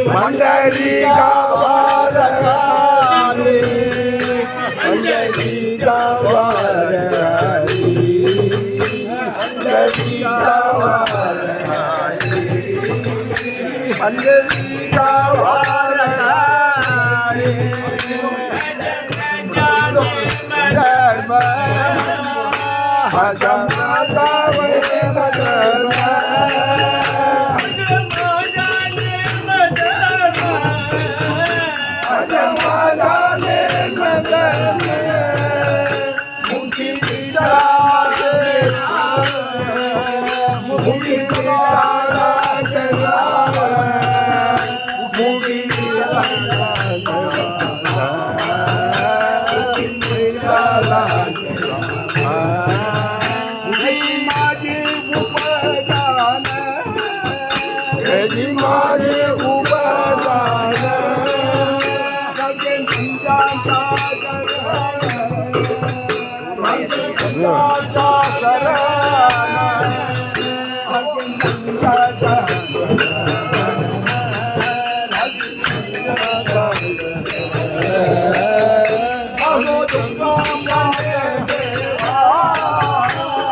पंढरी गावारी पंढरी गावारी पंढरी गावारी पंढरी गावारी धर्म भजन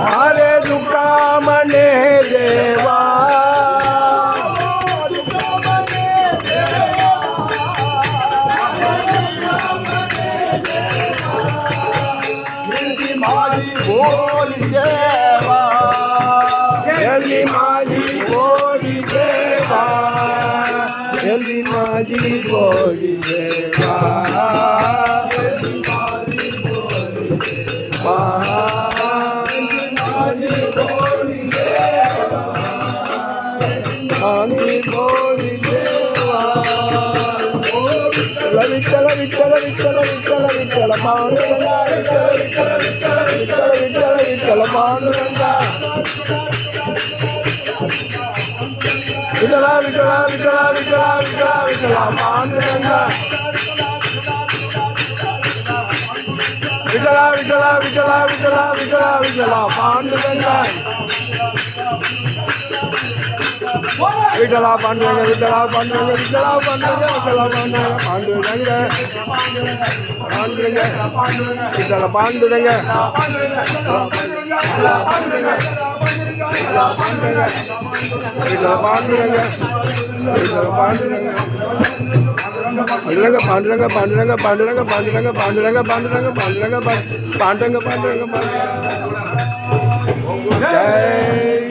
हरे दुका मने देवा बोली देवा जल्दी माझी बोली देवा जल्दी माझी बोली देवा विठ्ठल विठ्ठल विठ्ठल विठ्ठल विठ्ठल पांडुरंगा विठ्ठल विठ्ठल विठ्ठल विठ्ठल विठ्ठल विठ्ठल पांडुरंगा विठ्ठला विठ्ठला विठ्ठला विठ्ठला विठ्ठला विठ्ठला पांडुरंगा विठ्ठला विठ्ठला विठ्ठला विठ्ठला विठ्ठला विठ्ठला पांडुरंगा विठ्ठला पांडुरंग विठ्ठला पांडुरंग विठ्ठला पांडुरंग विठ्ठला पांडुरंग पांडुरंग विठ्ठला पांडुरंग विठ्ठला पांडुरंग विठ्ठला पांडुरंग विठ्ठला पांडुरंग पांडुरंग पांडुरंग पांडुरंग पांडुरंग पांडुरंग पांडुरंग पांडुरंग पांडुरंग पांडुरंग पांडुरंग जय